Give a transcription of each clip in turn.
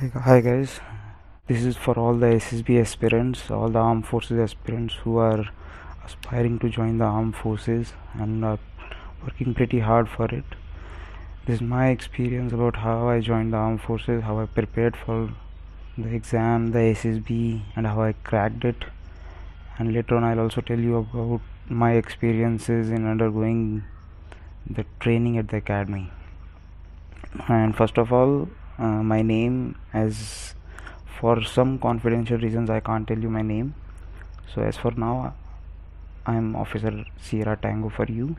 Hi guys, this is for all the SSB aspirants, all the armed forces aspirants who are aspiring to join the armed forces and are working pretty hard for it. This is my experience about how I joined the armed forces, how I prepared for the exam, the SSB, and how I cracked it. And later on, I'll also tell you about my experiences in undergoing the training at the academy. And first of all, my name, as for some confidential reasons I can't tell you my name, so as for now I'm Officer Sierra Tango for you.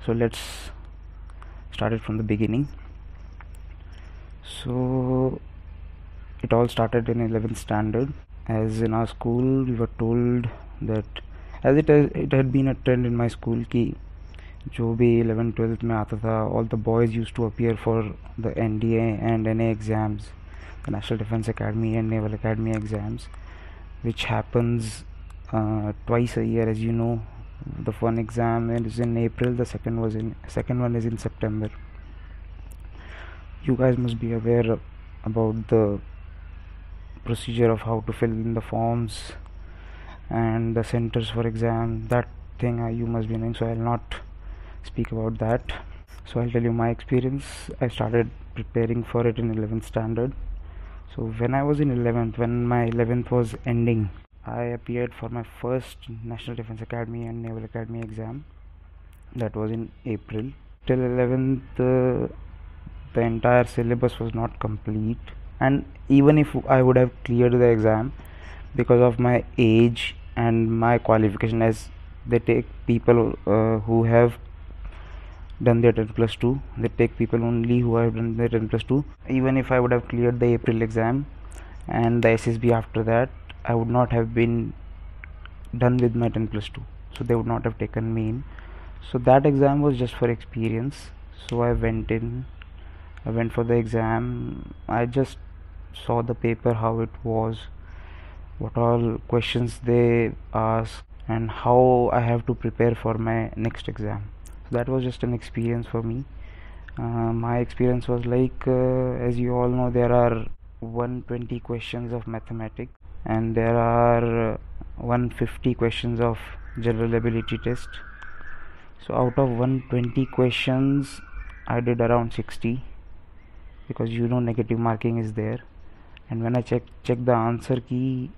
So let's start it from the beginning. So it all started in 11th standard, as in our school we were told that, as it had been a trend in my school कि जो भी 11th-12th में आता था, all the boys used to appear for the NDA and NA exams, the National Defense Academy and Naval Academy exams, which happens twice a year. As you know, the one exam is in April, the second one is in September. You guys must be aware about the procedure of how to fill in the forms and the centers for exam. That thing you must be knowing, so I'll not speak about that. So I'll tell you my experience. I started preparing for it in 11th standard. So when I was in 11th, when my 11th was ending, I appeared for my first National Defense Academy and Naval Academy exam. That was in April. Till 11th, the entire syllabus was not complete, and even if I would have cleared the exam, because of my age and my qualification, as they take people who have done their 10+2, they take people only who have done their 10+2. Even if I would have cleared the April exam and the SSB after that, I would not have been done with my 10+2, so they would not have taken me in. So that exam was just for experience. So I went for the exam. I just saw the paper, how it was, what all questions they ask, and how I have to prepare for my next exam. So that was just an experience for me. My experience was like, as you all know, there are 120 questions of mathematics and there are 150 questions of general ability test. So out of 120 questions I did around 60, because you know negative marking is there, and when I checked the answer key,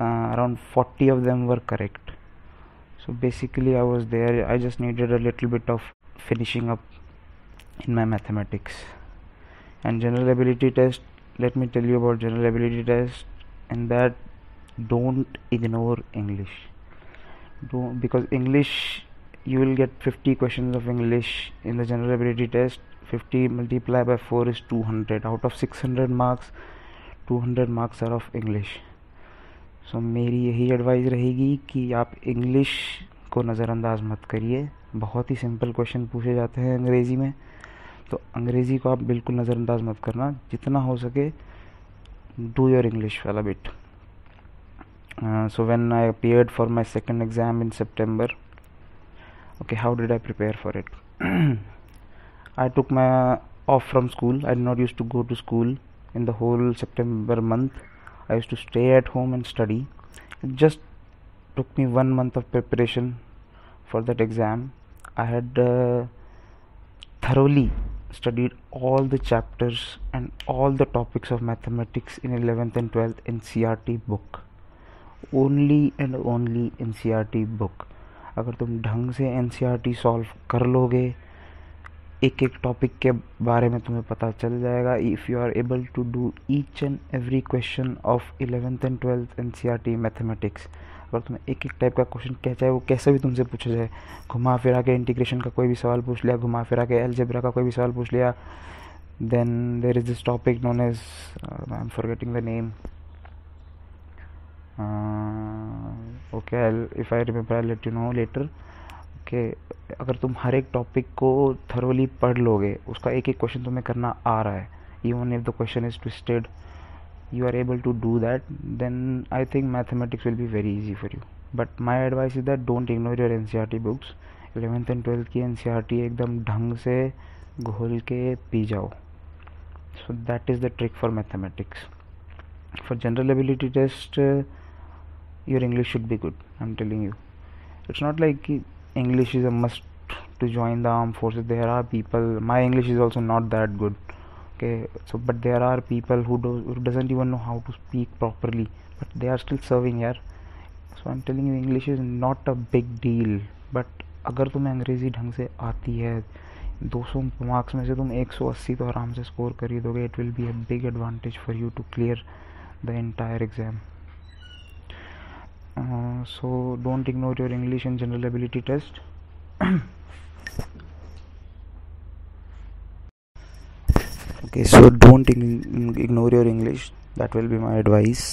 around 40 of them were correct. So basically I was there. I just needed a little bit of finishing up in my mathematics. And general ability test, let me tell you about general ability test, and that don't ignore English. Don't, because English, you will get 50 questions of English in the general ability test. 50 multiplied by 4 is 200. Out of 600 marks, 200 marks are of English. सो मेरी यही advice रहेगी कि आप English को नज़रअंदाज मत करिए. बहुत ही सिंपल क्वेश्चन पूछे जाते हैं अंग्रेज़ी में, तो अंग्रेज़ी को आप बिल्कुल नज़रअंदाज मत करना. जितना हो सके डू योर इंग्लिश वाला bit. So when I appeared for my second exam in September, okay, how did I prepare for it? I took my off from school. I did not used to go to school in the whole September month. I used to stay at home and study. It just took me 1 month of preparation for that exam. I had thoroughly studied all the chapters and all the topics of mathematics in 11th and 12th in CRT book. Only and only in CRT book. अगर तुम ढंग से NCERT solve कर लोगे, एक एक topic के बारे में तुम्हें पता चल जाएगा. If you are able to do each and every question of 11th and 12th NCERT mathematics, अगर तुम्हें एक एक टाइप का क्वेश्चन चाहे वो कैसे भी तुमसे पूछा जाए, घुमा फिरा के इंटीग्रेशन का कोई भी सवाल पूछ लिया, घुमा फिरा के अलजेब्रा का कोई भी सवाल पूछ लिया, then there is this topic known as, I am forgetting the name, okay, if I remember I let you know later. कि अगर तुम हर एक टॉपिक को थरोली पढ़ लोगे, उसका एक एक क्वेश्चन तुम्हें करना आ रहा है, even if the question is twisted, you are able to do that, then I think mathematics will be very easy for you. But my advice is that don't ignore your NCERT books. 11th and 12th की NCERT एकदम ढंग से घोल के पी जाओ. So that is the trick for mathematics. For general ability test, your English should be good. I'm telling you, it's not like English is a must to join the armed forces. There are people, my English is also not that good, okay, so but there are people who doesn't even know how to speak properly, but they are still serving here. So I'm telling you, English is not a big deal. but अगर तुम्हें अंग्रेज़ी ढंग से आती है, 200 marks में से तुम 180 तो आराम से स्कोर कर ही दोगे. It will be a big advantage for you to clear the entire exam. So don't ignore your English and general ability test. Okay, so don't ignore your English, that will be my advice.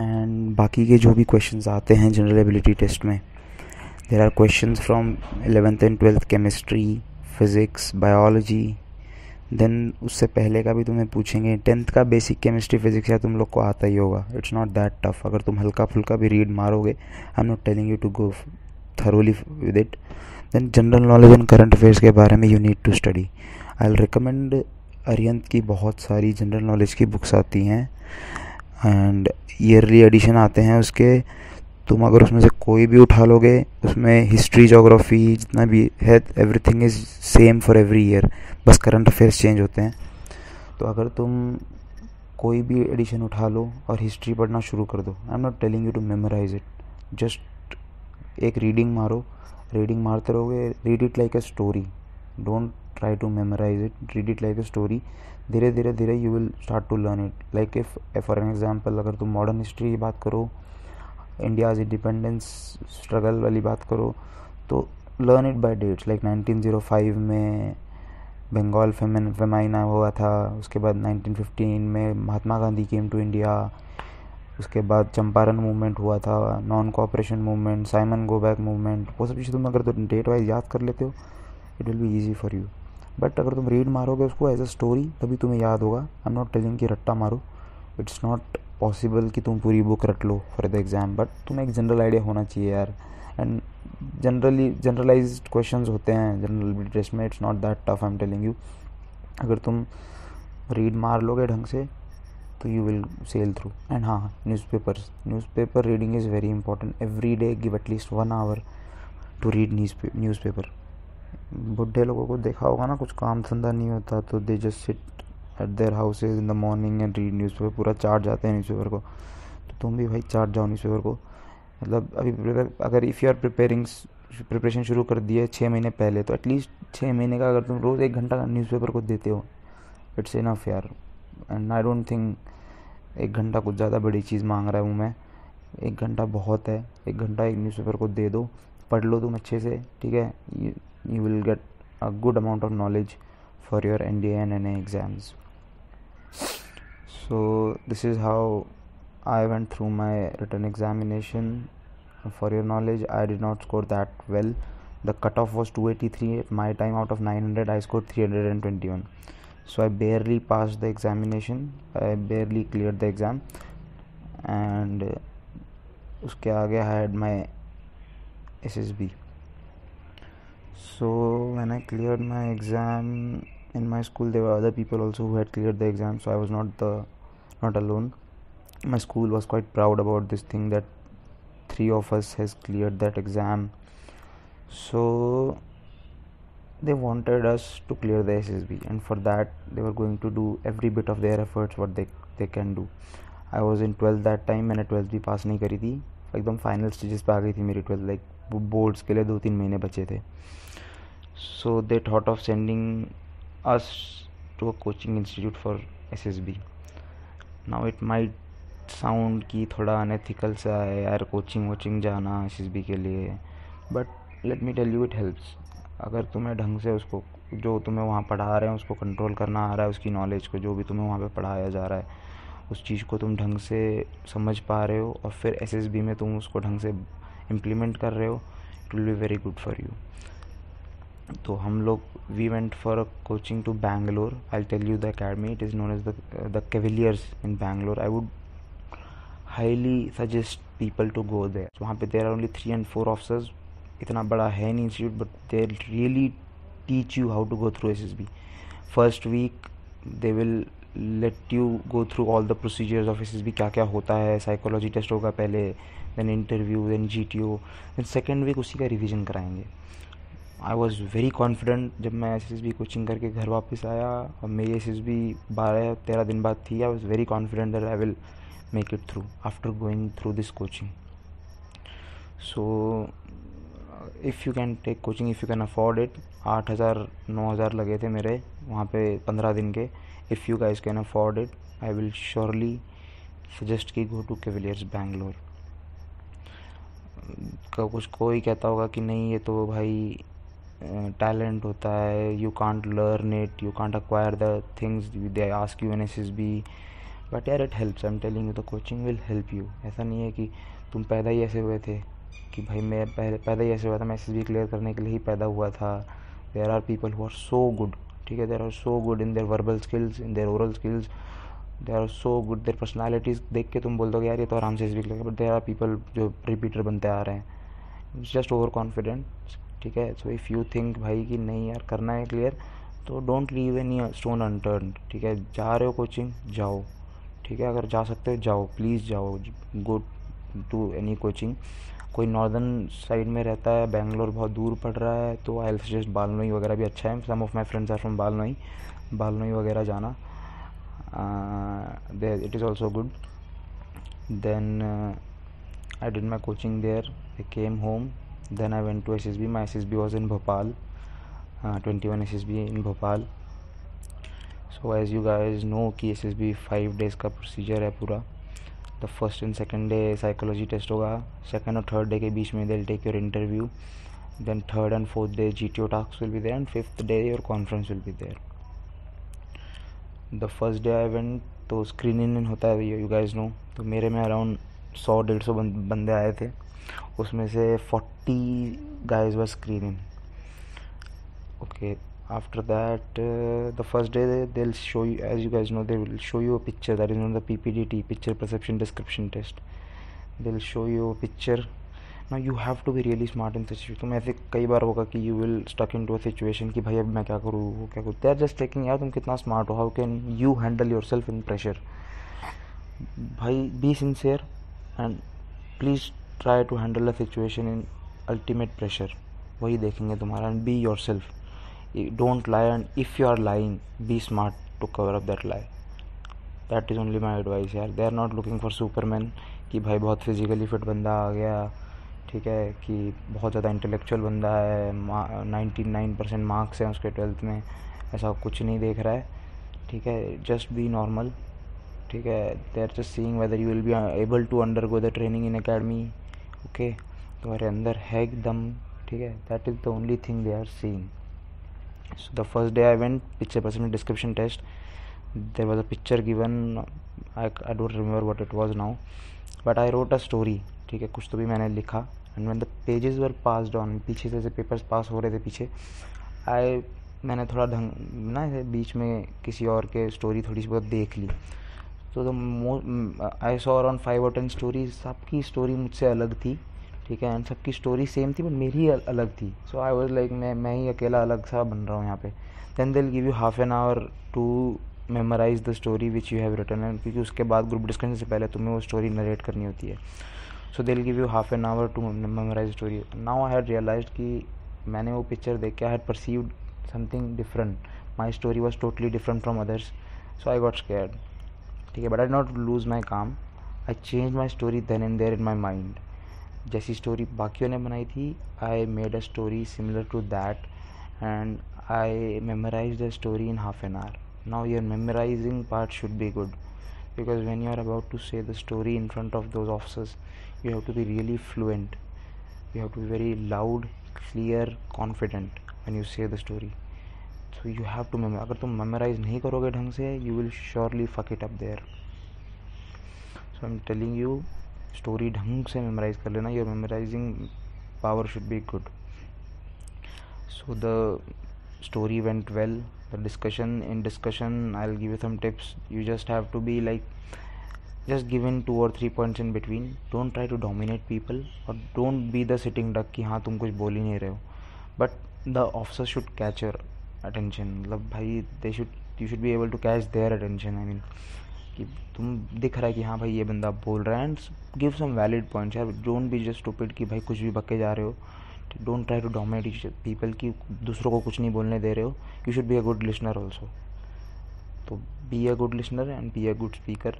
And बाकी के जो भी questions आते हैं general ability test में, there are questions from 11th and 12th chemistry, physics, biology. Then उससे पहले का भी तुम्हें पूछेंगे. 10th का बेसिक केमिस्ट्री फिजिक्स या तुम लोग को आता ही होगा. It's not that tough. अगर तुम हल्का फुल्का भी रीड मारोगे, I am not telling you to go thoroughly with it. Then general knowledge and current affairs के बारे में you need to study. I will recommend Arihant की बहुत सारी जनरल नॉलेज की बुक्स आती हैं एंड ईयरली एडिशन आते हैं उसके. तुम अगर उसमें से कोई भी उठा लोगे, उसमें हिस्ट्री, जोग्राफी जितना भी है, everything is same for every year, बस करंट अफेयर्स चेंज होते हैं. तो अगर तुम कोई भी एडिशन उठा लो और हिस्ट्री पढ़ना शुरू कर दो, I am not telling you to memorise it, just एक रीडिंग मारो. रीडिंग मारते रहोगे, read it like a story, don't try to memorise it, read it like a story. धीरे धीरे धीरे you will start to learn it. Like if for an example, अगर तुम modern history की बात करो, इंडियाज़ इंडिपेंडेंस स्ट्रगल वाली बात करो, तो learn it by dates. Like 1905 में बंगाल फेमाइन हुआ था. उसके बाद 1915 में Mahatma Gandhi came to India. उसके बाद चंपारण मूवमेंट हुआ था, non cooperation movement, Simon go back movement. वो सब चीज़ें तुम अगर तो डेट वाइज याद कर लेते हो, it will be easy for you. But अगर तुम रीड मारोगे उसको एज अ स्टोरी, तभी तुम्हें याद होगा. आई एम नॉट टेलिंग कि रट्टा मारो. इट्स नॉट पॉसिबल कि तुम पूरी बुक रट लो फॉर द एग्ज़ाम, बट तुम्हें एक जनरल आइडिया होना चाहिए यार. एंड जनरलाइज्ड क्वेश्चंस होते हैं जनरल टेस्ट में. It's not that tough, I am telling you. अगर तुम रीड मार लोगे ढंग से तो you will sail through. And हाँ, newspaper reading is very important. Every day give at least 1 hour to read newspaper. बुढ़े लोगों को देखा होगा ना, कुछ काम धंधा नहीं होता तो they just sit at their houses in the morning and read newspaper. पूरा चाट जाते हैं न्यूज़पेपर को. तो तुम भी भाई चाट जाओ न्यूज़पेपर को. मतलब अभी अगर इफ़ यू आर प्रिपरेशन शुरू कर दिए 6 महीने पहले, तो एटलीस्ट 6 महीने का अगर तुम रोज़ 1 घंटा न्यूज़पेपर को देते हो, इट्स इनफ यार. एंड आई डोंट थिंक 1 घंटा कुछ ज़्यादा बड़ी चीज़ मांग रहा हूँ मैं. 1 घंटा बहुत है. 1 घंटा एक न्यूज़पेपर को दे दो, पढ़ लो तुम अच्छे से, ठीक है. You will get a good amount of knowledge for your NDA and NA exams. So this is how I went through my written examination. For your knowledge, I did not score that well. The cutoff was 283 at my time. Out of 900, I scored 321. So I barely passed the examination. I barely cleared the exam. And उसके आगे I had my SSB. So when I cleared my exam in my school, there were other people also who had cleared the exam, so I was not alone. My school was quite proud about this thing that 3 of us has cleared that exam. So they wanted us to clear the SSB, and for that they were going to do every bit of their efforts what they can do. I was in 12th that time. मैंने 12th भी पास नहीं करी थी, एकदम final stages पे आ गई थी मेरी 12th. लाइक बोर्ड्स के लिए 2-3 महीने बचे थे. So they thought of sending us to a coaching institute for SSB. Now it might sound कि थोड़ा अनएथिकल सा है यार कोचिंग जाना SSB के लिए, but let me tell you it helps. अगर तुम्हें ढंग से उसको, जो तुम्हें वहाँ पढ़ा रहे हैं उसको कंट्रोल करना आ रहा है, उसकी नॉलेज को, जो भी तुम्हें वहाँ पे पढ़ाया जा रहा है उस चीज़ को तुम ढंग से समझ पा रहे हो, और फिर SSB में तुम उसको ढंग से इम्प्लीमेंट कर रहे हो, it will be very good for you. तो हम लोग we went for a coaching to Bangalore. I tell you the academy. It is known as the Cavaliers in Bangalore. I would highly suggest people to go there. वहाँ पे there are only 3 and 4 officers. इतना बड़ा है नहीं institute, but they really teach you how to go through SSB. First week they will let you go through all the procedures of SSB, क्या क्या होता है. साइकोलॉजी टेस्ट होगा पहले, then interview, then GTO, then second week उसी का revision कराएंगे. आई was very confident जब मैं SSB कोचिंग करके घर वापस आया और मेरी SSB 12-13 दिन बाद थी. I was very confident that I will make it through after going through this coaching. So if you can take coaching, if you can afford it. 8,000-9,000 लगे थे मेरे वहाँ पे 15 दिन के. If you guys can afford it, I will surely suggest कि go to Cavaliers Bangalore. कुछ कोई कहता होगा कि नहीं ये तो भाई टैलेंट होता है, you can't learn it, you can't acquire the things they ask you in SSB. But यार it helps. I am telling you the coaching will help you. ऐसा नहीं है कि तुम पैदा ही ऐसे हुए थे कि भाई मैं पैदा ही ऐसे हुआ था, मैं SSB क्लियर करने के लिए ही पैदा हुआ था. There are people who are so good, ठीक है, there are so good in their verbal skills, in their oral skills, they are so good. Their personalities देख के तुम बोल दोगे यार ये तो आराम से SSB clear. But there are people जो रिपीटर बनते आ रहे हैं, जस्ट ओवर कॉन्फिडेंट. ठीक है. सो इफ़ यू थिंक भाई कि नहीं यार करना है क्लियर, तो don't leave any stone unturned. ठीक है, जा रहे हो कोचिंग जाओ. ठीक है, अगर जा सकते हो जाओ, प्लीज़ जाओ, गो टू एनी कोचिंग. कोई नॉर्दर्न साइड में रहता है, बेंगलोर बहुत दूर पड़ रहा है, तो आई सजेस्ट बालनोई वगैरह भी अच्छा है. Some of my friends are from Balnoi वगैरह जाना. There it is also good. Then I did my coaching there. I came home. Then I went to SSB. My SSB was in Bhopal, 21 SSB in Bhopal. So as you guys know कि SSB 5 days का procedure है पूरा. The first and second day psychology test होगा. Second और third day के बीच में they'll take your interview. Then third and fourth day GTO tasks will be there, and fifth day your conference will be there. The first day I went तो screening in होता है, you guys know. तो मेरे में around 100-150 बंदे आए थे. उसमें से 40 guys were screening. Okay, after that the first day they'll show you, as you guys know, they will show you a picture that is known as the PPDT, picture perception description test. They'll show you a picture. Now you have to be really smart in such situation. तुम ऐसे कई बार होगा कि you will stuck into a situation कि भाई अब मैं क्या करूँ, वो क्या करूँ. they are just checking यार तुम कितना smart हो, how can you handle yourself in pressure. भाई be sincere and please try to handle a situation in ultimate pressure. वही देखेंगे तुम्हारा. and be yourself. Don't lie, and if you are lying, be smart to cover up that lie. That is only my advice यार. they are not looking for superman कि भाई बहुत physically fit बंदा आ गया, ठीक है, कि बहुत ज़्यादा इंटेलेक्चुअल बंदा है, 99% मार्क्स हैं उसके 12th में. ऐसा कुछ नहीं देख रहा है. ठीक है, जस्ट बी नॉर्मल. ठीक है, they are just seeing whether you will be able to undergo the training in academy. Okay, तुम्हारे अंदर है एकदम. ठीक है, that is the only thing they are seeing. So the first day I went, picture perception description test. There was a picture given. I don't remember what it was now, but I wrote a story. ठीक है, कुछ तो भी मैंने लिखा. And when the pages were passed on, पीछे से papers पास हो रहे थे पीछे, मैंने थोड़ा ढंग ना बीच में किसी और के स्टोरी थोड़ी सी बहुत देख ली. तो I saw around 5 or 10 stories. सबकी स्टोरी मुझसे अलग थी. ठीक है, एंड सबकी स्टोरी सेम थी बट मेरी अलग थी. सो आई वाज लाइक मैं ही अकेला अलग सा बन रहा हूँ यहाँ पे. Then they will give you half an hour to memorise the story which you have written. And क्योंकि उसके बाद ग्रुप डिस्कशन से पहले तुम्हें वो स्टोरी नरेट करनी होती है. So they will give you half an hour to memorise story. Now I had realised कि मैंने वो पिक्चर देख के I had perceived something different. My story was totally different from others. So I got scared. ठीक है, but I did not lose my calm. I change my story then and there in my mind. जैसी story बाकियों ने बनाई थी, I made a story similar to that and I memorise the story in half an hour. Now your memorising part should be good, because when you are about to say the story in front of those officers, you have to be really fluent. You have to be very loud, clear, confident when you say the story. So you have to अगर तुम memorize नहीं करोगे ढंग से, you will surely fuck it up there. So I'm telling you, story ढंग से memorize कर लेना. Your memorizing power should be good. So the story went well. The discussion I'll give you some tips. You just have to be like, just give in 2 or 3 points in between. Don't try to dominate people, or don't be the sitting duck कि हाँ तुम कुछ बोल ही नहीं रहे हो. But the officer should catch your attention. मतलब भाई they should you should be able to catch their attention. I mean कि तुम दिख रहा है कि हाँ भाई ये बंदा बोल रहा है, and give some valid points यार। डोंट बी जस्ट स्टूपिड कि भाई कुछ भी बक्के जा रहे हो। Don't try to dominate people की दूसरों को कुछ नहीं बोलने दे रहे हो। You should be a good listener also. तो be a good listener and be a good speaker.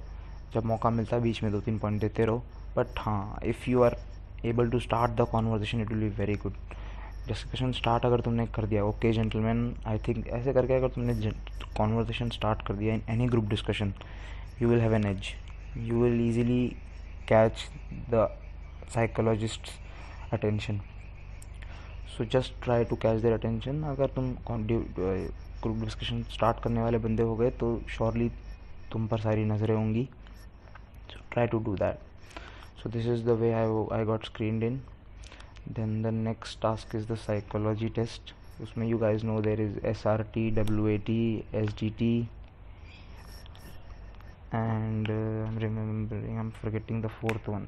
जब मौका मिलता है बीच में 2-3 पॉइंट देते रहो, बट हाँ if you are able to start the conversation it will be very good. Discussion start अगर तुमने कर दिया, ओके जेंटलमैन, आई थिंक ऐसे करके अगर तुमने कॉन्वर्जेशन स्टार्ट कर दिया in any group discussion, you will have an edge. You will easily catch the psychologist's attention. So just try to catch their attention. अगर तुम ग्रुप डिस्कशन स्टार्ट करने वाले बंदे हो गए तो श्योरली तुम पर सारी नज़रें होंगी. So try to do that. So this is the way I got screened in. Then the next task is the psychology test. उसमें you guys know there is SRT, WAT, SGT, and I'm forgetting the fourth one.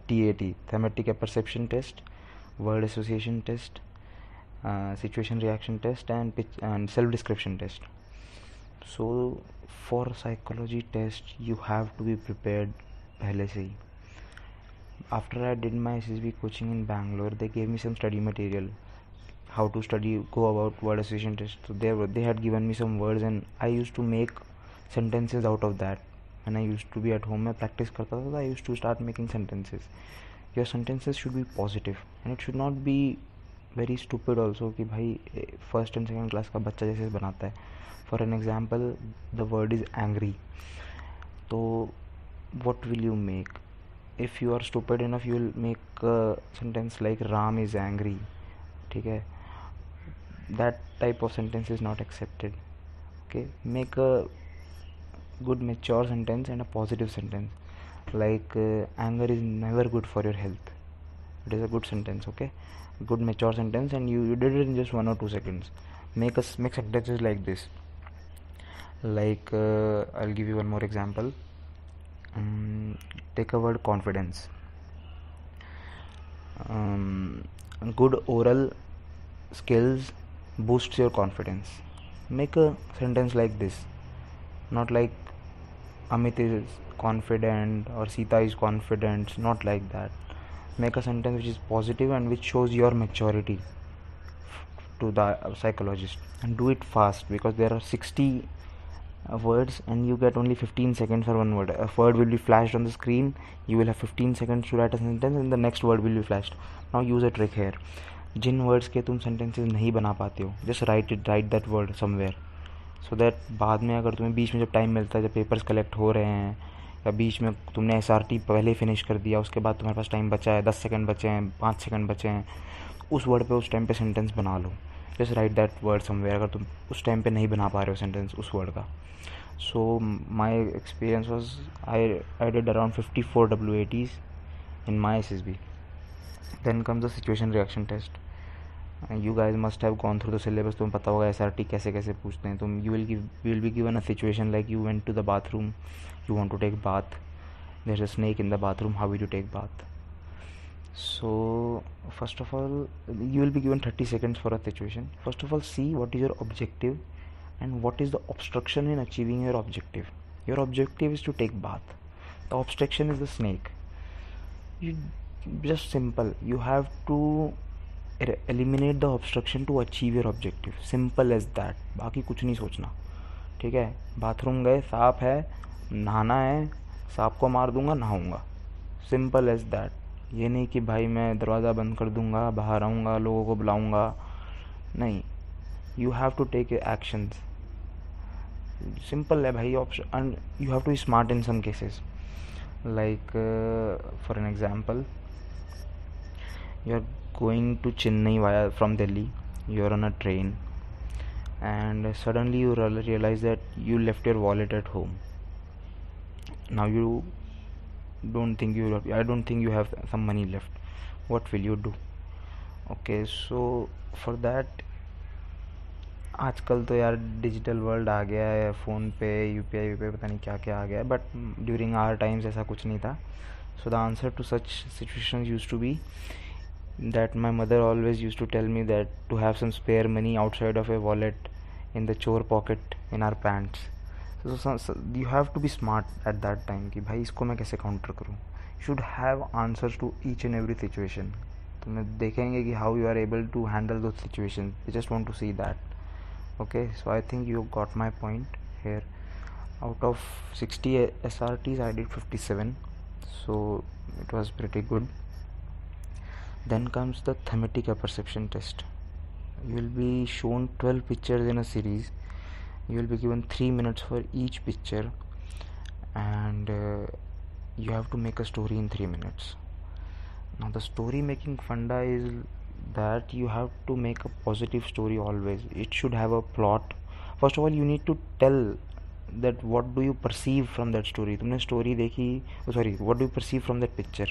TAT, thematic perception test, word association test, situation reaction test, and self description test. So for psychology test you have to be prepared पहले से ही. After I did my SSB coaching in Bangalore, they gave me some study material, how to go about word association test. So they had given me some words and I used to make sentences out of that. When I used to be at home, मैं practice करता था, I used to start making sentences. Your sentences should be positive and it should not be very stupid also कि भाई first and second class का बच्चा जैसे बनाता है. For an example, the word is angry. तो what will you make? If you are stupid enough, you will make a sentence like Ram is angry. ठीक है? That type of sentence is not accepted. Okay, make a good mature sentence and a positive sentence. Like anger is never good for your health. It is a good sentence. Okay, good mature sentence, and you did it in just 1 or 2 seconds. Make sentences like this. Like I'll give you one more example. Take a word confidence. Good oral skills boosts your confidence. Make a sentence like this, not like Amit is confident or Sita is confident, not like that. Make a sentence which is positive and which shows your maturity to the psychologist, and do it fast because there are 60 words and you get only 15 seconds for one word. A word will be flashed on the screen, you will have 15 seconds to write a sentence and the next word will be flashed. Now use a trick here. जिन words के तुम sentences नहीं बना पाते हो, just write that word somewhere, so that बाद में अगर तुम्हें बीच में जब टाइम मिलता है, जब पेपर्स कलेक्ट हो रहे हैं या बीच में तुमने SRT पहले फिनिश कर दिया, उसके बाद तुम्हारे पास टाइम बचा है, 10 सेकंड बचे हैं, 5 सेकंड बचे हैं, उस वर्ड पे उस टाइम पे सेंटेंस बना लो. Just write that word somewhere अगर तुम उस टाइम पे नहीं बना पा रहे हो सेंटेंस उस वर्ड का. So my experience was I did around 54 WATs in my SSB. Then comes the situation reaction test. You guys must have gone through the syllabus. तुम्हें पता होगा SRT कैसे कैसे पूछते हैं. तुम you will be given a situation like you went to the bathroom, you want to take bath, there's a snake in the bathroom, how will you take bath? So first of all you will be given 30 seconds for a situation. First of all, see what is your objective and what is the obstruction in achieving your objective. Your objective is to take bath, the obstruction is the snake. You just simple, you have to eliminate the obstruction to achieve your objective. Simple as that. बाकी कुछ नहीं सोचना. ठीक है, bathroom गए, सांप है, नहाना है, सांप को मार दूंगा, नहाऊंगा. Simple as that. ये नहीं कि भाई मैं दरवाज़ा बंद कर दूंगा, बाहर आऊँगा, लोगों को बुलाऊंगा. नहीं, you have to take actions. Simple है भाई. Option, you have to be smart in some cases. Like for an example, you're going to Chennai from Delhi, you're on a train and suddenly you realize that you left your wallet at home. Now I don't think you have some money left. What will you do? Okay, so for that, आजकल तो यार digital world आ गया है, phone पे UPI पता नहीं क्या क्या आ गया है, बट ड्यूरिंग आवर टाइम्स ऐसा कुछ नहीं था. So the answer to such situations used to be that my mother always used to tell me that to have some spare money outside of a wallet in the chore pocket in our pants. So you have to be smart at that time कि भाई इसको मैं कैसे counter करूँ. You should have answers to each and every situation. तो मैं देखेंगे कि how you are able to handle those situations. I just want to see that. Okay, so I think you got my point here. Out of 60 SRTs I did 57, so it was pretty good. Then comes the thematic perception test. You will be shown 12 pictures in a series. You will be given 3 minutes for each picture, and you have to make a story in 3 minutes. Now the story making funda is that you have to make a positive story always. It should have a plot. First of all, you need to tell that what do you perceive from that story. तुमने story देखी, sorry, what do you perceive from that picture.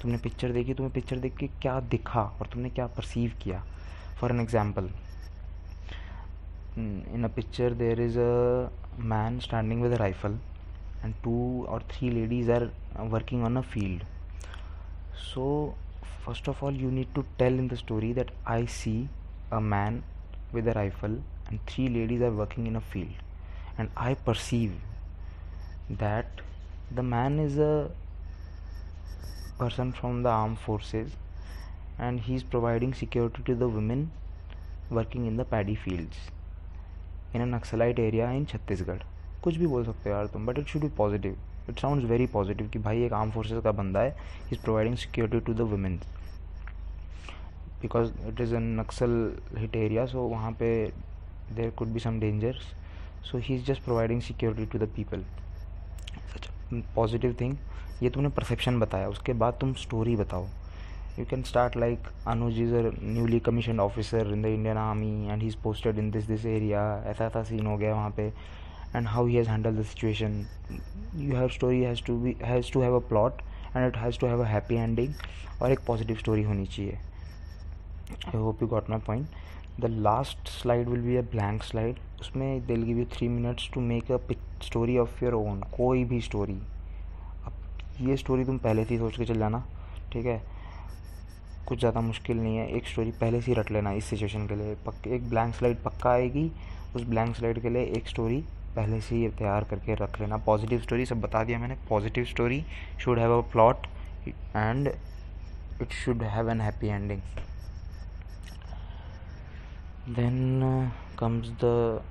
तुमने picture देखी, तुम्हें picture देख के क्या दिखा और तुमने क्या परसीव किया. For an example, in a picture there is a man standing with a rifle and 2 or 3 ladies are working on a field. So first of all, you need to tell in the story that I see a man with a rifle and 3 ladies are working in a field, and I perceive that the man is a person from the armed forces and he is providing security to the women working in the paddy fields in a Naxalite area in Chhattisgarh. कुछ भी बोल सकते हो यार तुम, but it should be positive. It sounds very positive कि भाई एक आर्म फोर्सेस का बंदा है, he is providing security to the women, because it is a Naxal hit area, so वहाँ पे there could be some dangers, so he is just providing security to the people. Such positive thing. ये तुमने perception बताया, उसके बाद तुम story बताओ. You can start like Anuj is a newly commissioned officer in the Indian Army and he's posted in this area. ऐसा scene हो गया वहाँ पे, and how he has handled the situation. Your story has to have a plot and it has to have a happy ending और एक positive story होनी चाहिए. I hope you got my point. The last slide will be a blank slide. उसमें they'll give you 3 minutes to make a story of your own. कोई भी story. अब ये story तुम पहले से ही सोच के चल जाना, ठीक है. कुछ ज़्यादा मुश्किल नहीं है, एक स्टोरी पहले से ही रट लेना इस सिचुएशन के लिए. एक ब्लैंक स्लाइड पक्का आएगी, उस ब्लैंक स्लाइड के लिए एक स्टोरी पहले से ही तैयार करके रख लेना. पॉजिटिव स्टोरी सब बता दिया मैंने. Positive story should have a plot and it should have an happy ending. Then comes the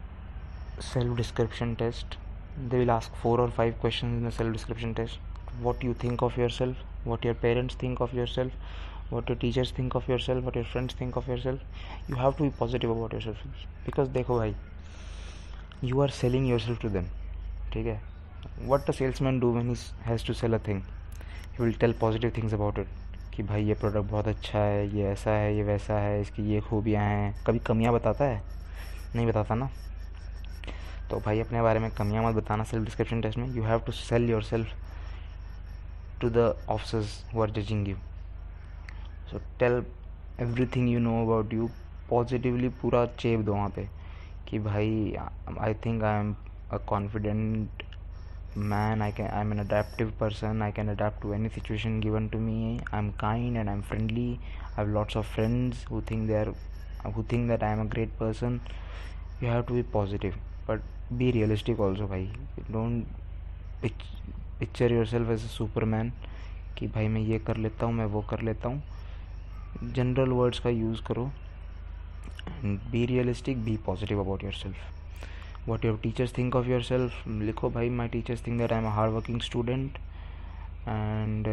self description test. They will ask 4 or 5 questions in the self description test. What you think of yourself, what your parents think of yourself, what your teachers think of yourself, what your friends think of yourself. You have to be positive about yourself, because देखो भाई, you are selling yourself to them, ठीक है. What a salesman do when he has to sell a thing? He will tell positive things about it, कि भाई ये product बहुत अच्छा है, ये ऐसा है, ये वैसा है, इसकी ये खूबियाँ हैं. कभी कमियाँ बताता है? नहीं बताता ना. तो भाई अपने बारे में कमियाँ मत बताना सेल्फ डिस्क्रिप्शन टेस्ट में. You have to sell yourself to the officers who are judging you. So tell everything you know about you positively. पूरा चेप दो वहाँ पे कि भाई I think I am a confident man, I'm an adaptive person. I can adapt to any situation given to me. I'm kind and I'm friendly. I have lots of friends who think that I am a great person. You have to be positive, but be realistic also भाई. Don't picture yourself as a superman कि भाई मैं ये कर लेता हूँ, मैं वो कर लेता हूँ. जनरल वर्ड्स का यूज़ करो and be realistic, be positive about yourself. What your teachers think of yourself, लिखो भाई. my teachers think that I am a hard working student and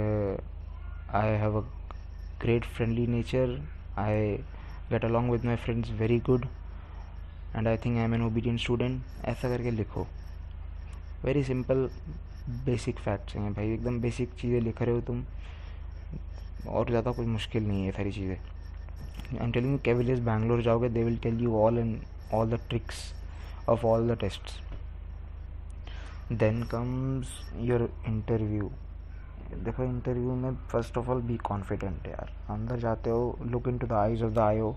I have a great friendly nature. I get along with my friends very good and I think I am an obedient student. ऐसा करके लिखो. Very simple basic facts हैं भाई, एकदम basic चीज़ें लिख रहे हो तुम, और ज़्यादा कोई मुश्किल नहीं है सारी चीज़ें. I am telling you, Cavaliers Bangalore जाओगे, they will tell you all the tricks of all the tests. Then comes your interview. देखो इंटरव्यू में first of all be confident यार. अंदर जाते हो, look into the eyes of the IO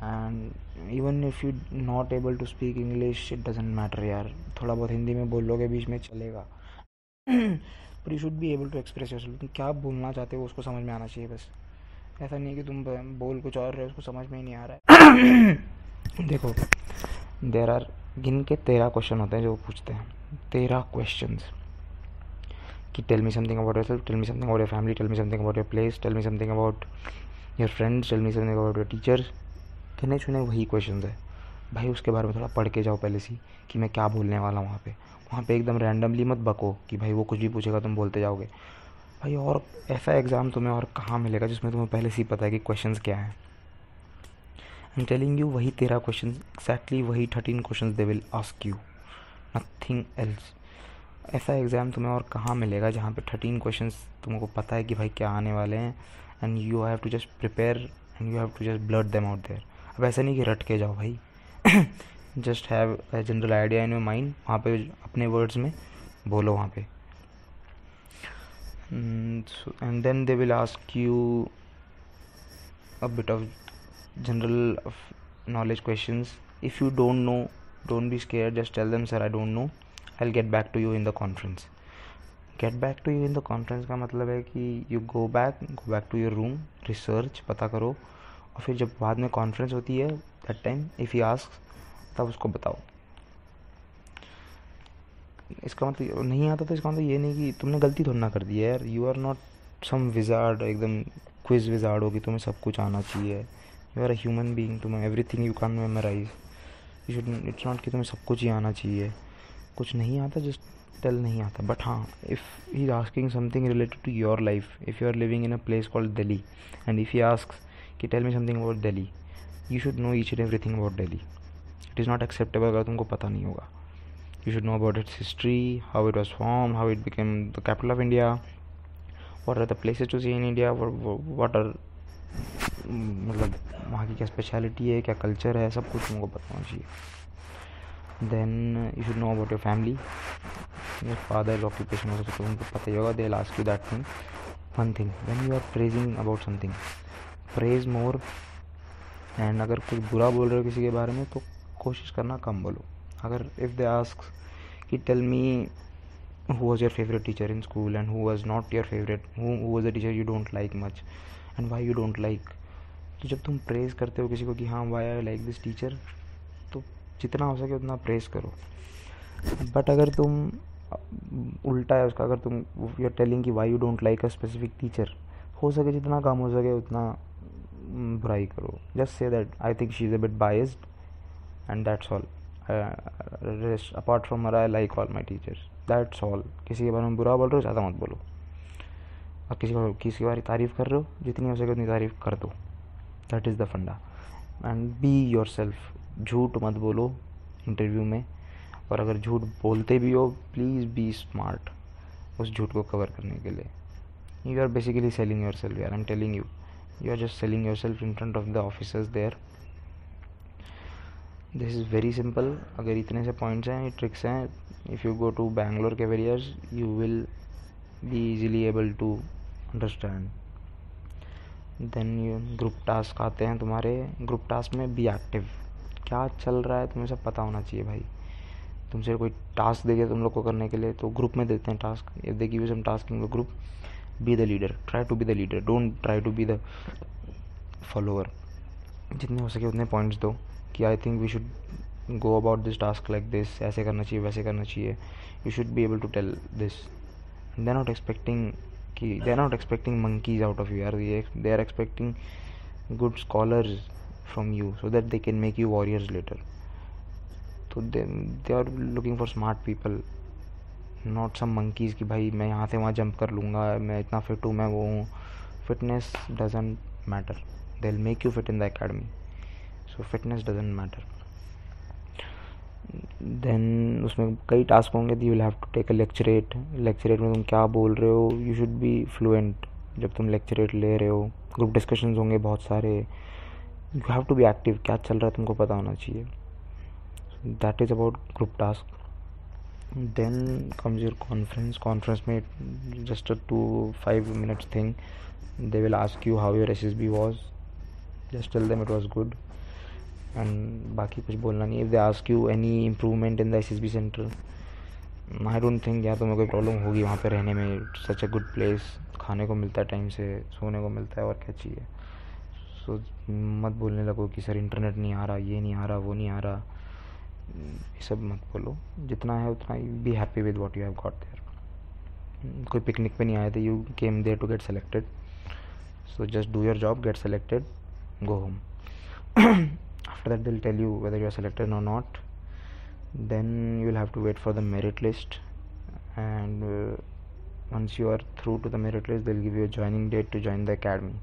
and even if you not able to speak English, it doesn't matter यार. थोड़ा बहुत हिंदी में बोल लोगे बीच में, चलेगा. But you should be able to express yourself. तुम क्या बोलना चाहते हो उसको समझ में आना चाहिए बस. ऐसा नहीं है कि तुम बोल कुछ और रहे हो, उसको समझ में ही नहीं आ रहा है. देखो देर आर गिन के 13 क्वेश्चन होते हैं जो वो पूछते हैं, 13 क्वेश्चंस कि tell me something about yourself, tell me something about your family, tell me something about your place, tell me something about your friends, tell me something about your teachers. गिने चुने वही question है भाई। उसके बारे में थोड़ा पढ़ के जाओ पहले से कि मैं क्या बोलने वाला हूँ वहाँ पे एकदम रैंडमली मत बको कि भाई वो कुछ भी पूछेगा तुम बोलते जाओगे भाई। और ऐसा एग्ज़ाम तुम्हें और कहाँ मिलेगा जिसमें तुम्हें पहले से ही पता है कि क्वेश्चंस क्या हैं। आई एम टेलिंग यू, वही 13 क्वेश्चन एक्जैक्टली वही 13 question they will ask you, nothing else. ऐसा एग्ज़ाम तुम्हें और कहाँ मिलेगा जहाँ पे 13 क्वेश्चंस तुमको पता है कि भाई क्या आने वाले हैं, and you have to just prepare and you have to just blurt them out there. अब ऐसा नहीं कि रट के जाओ भाई, just have a general idea in your mind, वहाँ पे अपने वर्ड्स में बोलो वहाँ पे। And then they will ask you a bit of general knowledge questions. If you don't know, don't be scared, just tell them sir I don't know, I'll get back to you in the conference. Get back to you in the conference का मतलब है कि you go back to your room, research पता करो, और फिर जब बाद में कॉन्फ्रेंस होती है that time if he asks तब उसको बताओ। इसका मतलब नहीं आता तो इसका मतलब ये नहीं कि तुमने गलती थोड़ी ना कर दी है यार। You are not some wizard, एकदम क्विज विजार्ड हो कि तुम्हें सब कुछ आना चाहिए। You are a human being, तुम्हें everything you can memorise. You should, it's not कि तुम्हें सब कुछ ही आना चाहिए। कुछ नहीं आता जस्ट टेल नहीं आता। बट हाँ, if he is asking something related to your life, if you are living in a place called Delhi and if he asks कि tell me something about Delhi, you should know each and everything about Delhi. It is not acceptable अगर तुमको पता नहीं होगा। You should know about its history, how it was formed, how it became the capital of India, what are the places to see in India, what are मतलब वहाँ की क्या speciality है, क्या कल्चर है, सब कुछ तुमको पता होना चाहिए। Then you should know about your family, your father occupation हो सकता है तुमको पता ही होगा। They will ask you that thing. One thing, when you are praising about something, praise more. And अगर कुछ बुरा बोल रहे हो किसी के बारे में तो कोशिश करना कम बोलो। अगर इफ़ दे आस्क कि tell me who was your favorite teacher in school and who was not your favorite, who was the teacher you don't like much and why you don't like, तो जब तुम praise करते हो किसी को कि हाँ why I like this teacher, तो जितना हो सके उतना प्रेज़ करो। बट अगर तुम उल्टा है उसका, अगर तुम यू आर टेलिंग कि why you don't like a specific teacher, हो सके जितना कम हो सके उतना बुराई करो। Just say that I think she is a bit biased and that's all. Rest apart from her I like all my teachers, that's all. किसी के बारे में बुरा बोल रहे हो ज़्यादा मत बोलो, और किसी बारे तारीफ़ कर रहे हो जितनी हो सके उतनी तारीफ़ कर दो। दैट इज़ द फंडा। एंड बी योर सेल्फ, झूठ मत बोलो इंटरव्यू में, और अगर झूठ बोलते भी हो प्लीज़ बी स्मार्ट उस झूठ को कवर करने के लिए। You are basically selling yourself यार, I am telling you, you are just selling yourself in front of the officers there. This is very simple. अगर इतने से पॉइंट्स हैं, ट्रिक्स हैं, if you go to Bangalore Cavaliers you will be easily able to understand. Then you group task आते हैं तुम्हारे। Group task में be active, क्या चल रहा है तुम्हें सब पता होना चाहिए भाई। तुमसे कोई टास्क देंगे तुम लोग को करने के लिए तो ग्रुप में देते हैं task, if they give you some task in the group, be the leader, try to be the leader, don't try to be the follower. जितने हो सके उतने पॉइंट्स दो कि I think we should go about this task like this, ऐसे करना चाहिए वैसे करना चाहिए। You should be able to tell this. They are not expecting कि they are not expecting monkeys out of you यार, they are expecting good scholars from you so that they can make you warriors later. तो they are looking for smart people, not some monkeys कि भाई मैं यहाँ से वहाँ jump कर लूँगा, मैं इतना फिट हूँ, मैं वो हूँ। Fitness doesn't matter, they will make you fit in the academy, so fitness doesn't matter. Then उसमें कई टास्क होंगे, you will have to take a lecturette. Lecturette में तुम क्या बोल रहे हो, यू शुड बी फ्लुएंट जब तुम लेक्चरेट ले रहे हो। ग्रुप डिस्कशंस होंगे बहुत सारे, you have to be active, क्या चल रहा है तुमको पता होना चाहिए। That is about group task. Then comes your conference. Conference में just a 2-5 minutes thing. They will ask you how your SSB was. Just tell them it was good. And बाकी कुछ बोलना नहीं। If they ask you any improvement in the SSB center, I don't think यार तुम्हें कोई problem होगी वहाँ पे रहने में। Such a good place, खाने को मिलता है टाइम से, सोने को मिलता है, और क्या चाहिए। सो मत बोलने लगो कि सर इंटरनेट नहीं आ रहा, ये नहीं आ रहा, वो नहीं आ रहा। ये सब मत बोलो, जितना है उतना be happy with what you have got there. कोई पिकनिक पे नहीं आए थे, you came there to get selected, so just do your job, get selected, go home. After that they'll tell you whether you are selected or not. Then you will have to wait for the merit list, and once you are through to the merit list, they'll give you a joining date to join the academy.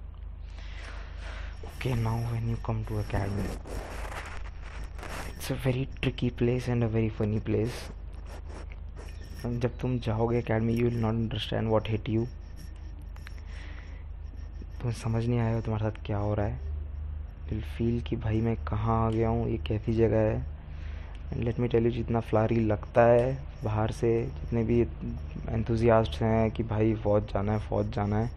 Okay, now when you come to academy, it's a very tricky place and a very funny place. जब तुम जाओगे academy, you will not understand what hit you. तुम्हें समझ नहीं आएगा तुम्हारे साथ क्या हो रहा है। विल फील कि भाई मैं कहाँ आ गया हूँ, ये कैसी जगह है। And let me tell you, जितना फ्लारी लगता है बाहर से, जितने भी एंथुजियास्ट हैं कि भाई फौज जाना है फौज जाना है,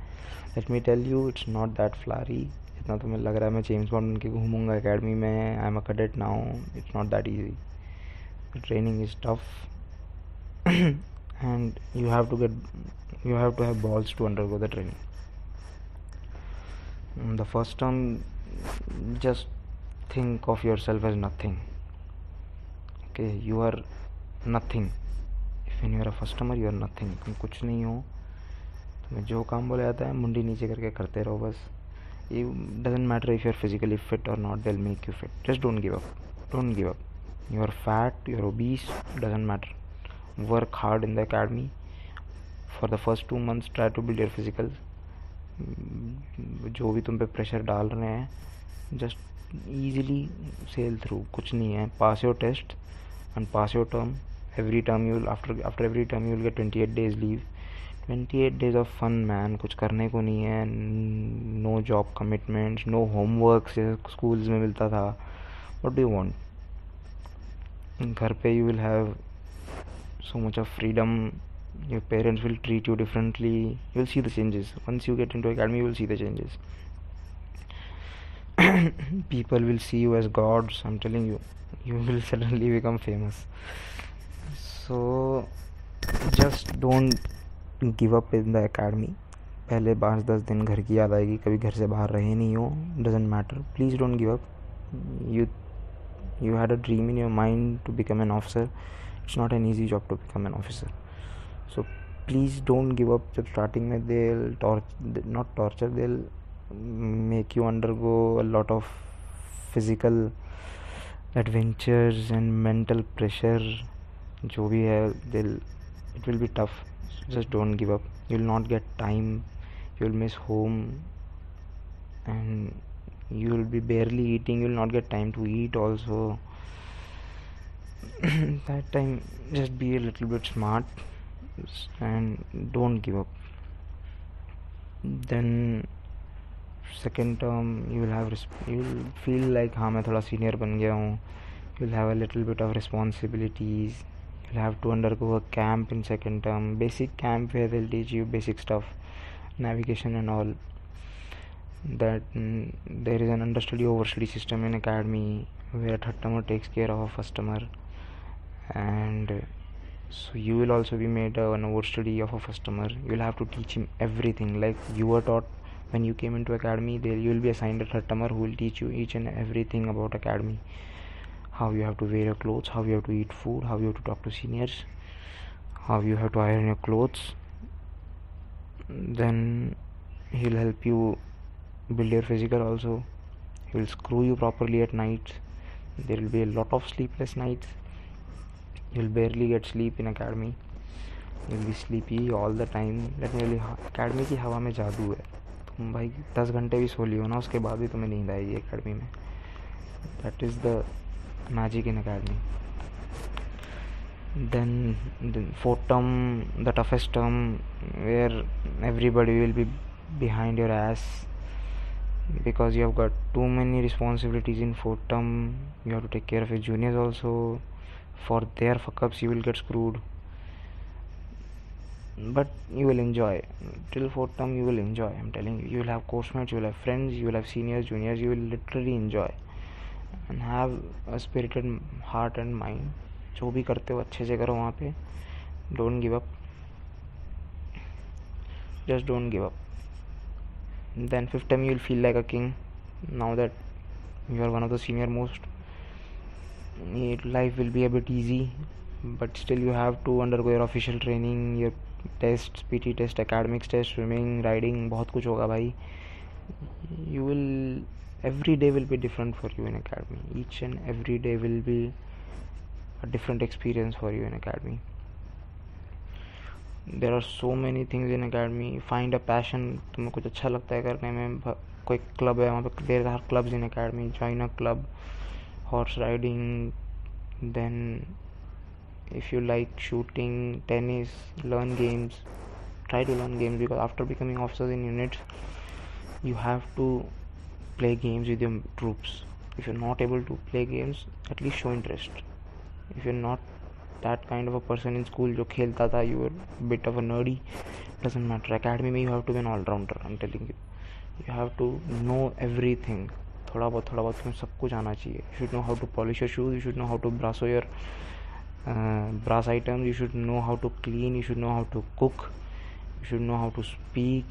let me tell you it's not that flowery जितना तुम्हें लग रहा है। मैं जेम्स बॉन्ड बन के घूमूंगा अकेडमी में, I am a cadet now, it's not that easy. Training is tough and you have to have balls to undergo the training. The first term, just think of yourself as nothing. Okay, you are nothing. If when you are a first termer, you are nothing. तुम कुछ नहीं हो। तुम्हें जो काम बोला जाता है मुंडी नीचे करके करते रहो बस। It doesn't matter if you are physically fit or not, they'll make you fit. Just don't give up. Don't give up. You are fat, you are obese, doesn't matter. Work hard in the academy. For the first 2 months, try to build your physical. जो भी तुम पे pressure डाल रहे हैं, just easily cell through, कुछ नहीं है। Pass your test and pass your term. Every term you will after every term you will get 28 days leave. 28 days of fun man, कुछ करने को नहीं है। No job commitments, no homework से schools में मिलता था। What do you want? घर पे you will have so much of freedom. Your parents will treat you differently. You will see the changes. Once you get into academy, you will see the changes. People will see you as gods. I'm telling you, you will suddenly become famous. So just don't give up in the academy. पहले 5-10 दिन घर की याद आएगी, कभी घर से बाहर रहे नहीं हो, doesn't matter. Please don't give up. You had a dream in your mind to become an officer. It's not an easy job to become an officer. So please don't give up. जब starting में they'll not torture, they'll make you undergo a lot of physical adventures and mental pressure. जो भी है, it will be tough. So just don't give up. You will not get time. You will miss home, and you will be barely eating. You will not get time to eat also. That time, just be a little bit smart and don't give up. Then second term you will feel like हाँ मैं थोड़ा senior बन गया हूँ. You will have a little bit of responsibilities. You will have to undergo a camp in second term, basic camp where they'll teach you basic stuff, navigation and all that. There is an understudy overstudy system in academy where a third termer takes care of a first termer, and so you will also be made an overstudy of a first termer. You will have to teach him everything like you were taught when you came into academy. There you will be assigned a third termer who will teach you each and everything about academy. How you have to wear your clothes, how you have to eat food, how you have to talk to seniors, how you have to iron your clothes. Then he will help you build your physical also. He will screw you properly at night. There will be a lot of sleepless nights. You will barely get sleep in academy. You will be sleepy all the time. Let me tell you, academy की हवा में जादू है। तुम भाई 10 घंटे भी सो लियो ना, उसके बाद भी तुम्हें नींद आएगी academy में. That is the magic in academy. Then fourth term, the toughest term, where everybody will be behind your ass because you have got too many responsibilities in fourth term. You have to take care of your juniors also. For their fuck ups you will get screwed, but you will enjoy. Till fourth term you will enjoy. I'm telling you, you will have course mates, you will have friends, you will have seniors, juniors. You will literally enjoy and have a spirited heart and mind. जो भी करते हो अच्छे से करो वहाँ पे. Don't give up. Just don't give up. Then fifth time you will feel like a king now that you are one of the senior most. life will be a bit easy, but still you have to undergo your official training, your tests, PT test, academics test, swimming, riding, बहुत कुछ होगा भाई. You will, every day will be different for you in academy. Each and every day will be a different experience for you in academy. There are so many things in academy. Find a passion. तुम्हें कुछ अच्छा लगता है करने में, कोई club है वहाँ पे, there are clubs in academy. Join a club. Horse riding. Then if you like shooting, tennis, learn games. Try to learn games, because after becoming officers in units, you have to play games with your troops. If you're not able to play games, at least show interest. If you're not that kind of a person in school जो खेलता था, you were a bit of a nerdy, doesn't matter. Academy में you have to be an all-rounder. I'm telling you, you have to know everything. थोड़ा बहुत तुम्हें सब कुछ आना चाहिए. You should know how to polish your shoes. You should know how to brasso your brass items. You should know how to clean. You should know how to cook. You should know how to speak.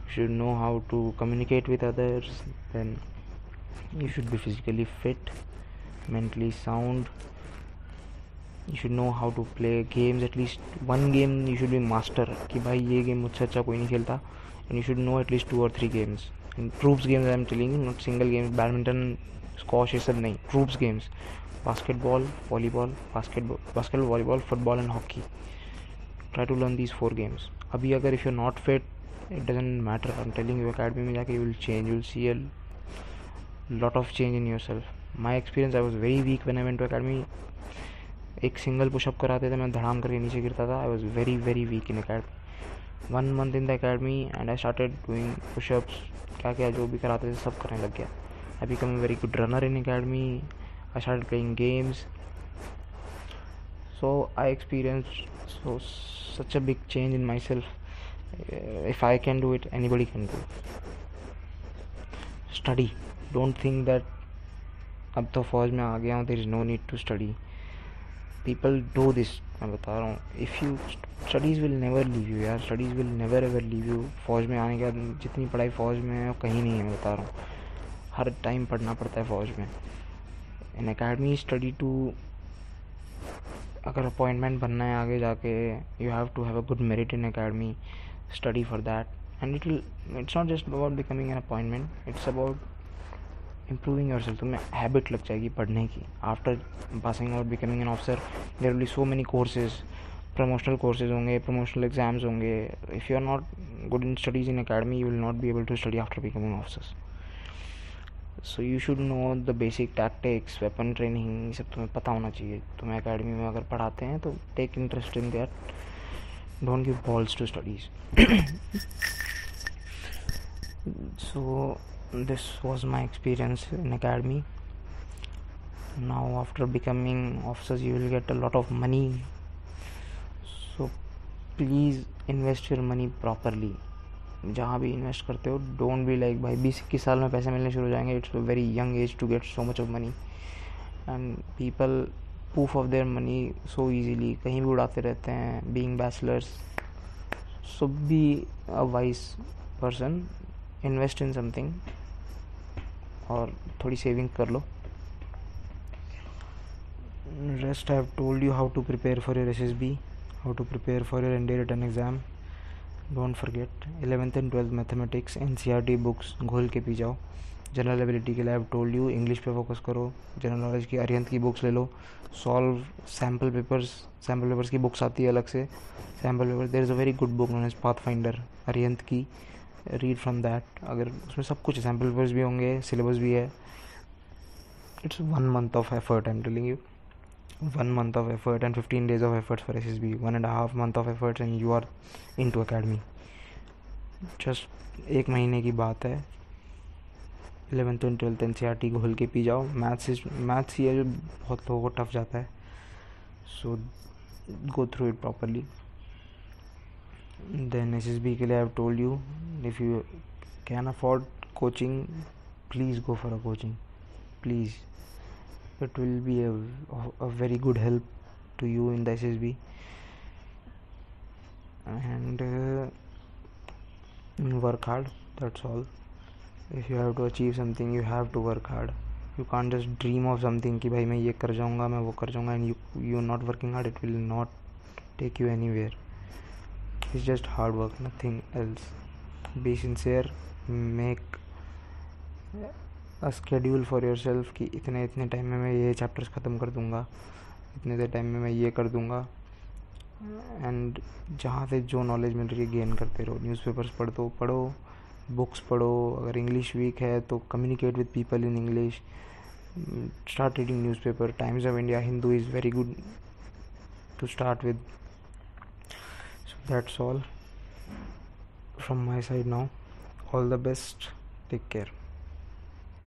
You should know how to communicate with others. Then you should be physically fit, mentally sound. You should know how to play games. At least one game you should be master, कि भाई ये game मुझसे अच्छा कोई नहीं खेलता. And you should know at least 2 or 3 games. And troops games I am telling you, not single games. Badminton, squash ये सब नहीं. Troops games. Basketball, volleyball, volleyball, football and hockey. Try to learn these 4 games. अभी अगर if you're not fit, it doesn't matter. I'm telling you, academy में जाके you will change. You will see a lot of change in yourself. My experience, I was very weak when I went to academy. एक single pushup कराते थे, मैं धड़ाम करके नीचे गिरता था. आई was very very weak in academy. 1 month in the academy and I started doing pushups. क्या क्या जो भी कराते थे सब करने लग गया. I become a very good runner in academy. I started playing games. So I experience such a big change in myself. If I can do it, anybody can do. Study. Don't think that अब तो फौज में आ गया हूँ, there is no need to study. People do this. मैं बता रहा हूँ, if you studies will never leave you यार. Studies will never ever leave you. फौज में आने के बाद जितनी पढ़ाई फौज में है कहीं नहीं है. मैं बता रहा हूँ, हर टाइम पढ़ना पड़ता है फौज में. इन अकेडमी स्टडी टू, अगर अपॉइंटमेंट बनना है आगे जाके, you have to have a good merit in academy. Study for that and it's not just about becoming an appointment. It's about improving yourself. तुम्हें हैबिट लग जाएगी पढ़ने की. आफ्टर पासिंग और becoming an officer there will be so many courses. Promotional courses होंगे, promotional exams होंगे. If you are not good in studies in academy, you will not be able to study after becoming officers. So you should know the basic tactics, weapon training, ये सब तुम्हें पता होना चाहिए. तुम्हें academy में अगर पढ़ाते हैं तो take interest in that. Don't give balls to studies. So this was my experience in academy. Now after becoming officers you will get a lot of money, so please invest your money properly. जहाँ भी invest करते हो, don't be like भाई 20-21 साल में पैसे मिलने शुरू हो जाएंगे. It's a very young age to get so much of money, and people proof of their money so easily. कहीं भी उड़ाते रहते हैं. being bachelors, so be a wise person. invest in something और थोड़ी सेविंग कर लो. Rest I have told you how to prepare for your SSB, how to prepare for your NDA written exam. Don't forget 11th and 12th mathematics NCERT books घोल के पी जाओ. General ability के लिए I have told you, English पे focus करो. General knowledge की अरिहंत की बुक्स ले लो. सॉल्व सैम्पल पेपर्स की बुक्स आती है अलग से. Sample paper, there is a very good book known as Pathfinder Arihant की. Read from that. अगर उसमें सब कुछ है, सैम्पल पेपर्स भी होंगे, सिलेबस भी है. It's 1 month of effort, I am telling you. 1 month of effort and 15 days of efforts for SSB. 1.5 month of efforts and you are into academy. Just 1 महीने की बात है. 11th and 12th NCERT घोल के पी जाओ. मैथ्स ही है जो बहुत लोगों को टफ जाता है. So go through it properly. Then SSB के लिए I have told you, if you can afford coaching, please go for a coaching. Please, it will be a very good help to you in the SSB. And work hard, that's all. If you have to achieve something, you have to work hard. You can't just dream of something कि भाई मैं ये कर जाऊँगा, मैं वो कर जाऊँगा, and you are not working hard, it will not take you anywhere. It's just hard work, nothing else. Be sincere, make a schedule for yourself कि इतने इतने टाइम में मैं ये चैप्टर्स ख़त्म कर दूँगा, इतने टाइम में मैं ये कर दूँगा, एंड जहाँ से जो नॉलेज मिल रही है गेन करते रहो. न्यूज़पेपर्स पढ़ो, बुक्स पढ़ो. अगर इंग्लिश वीक है तो communicate with people in English. Start reading newspaper. Times of India, Hindu is very good to start with. So that's all from my side now. All the best. Take care.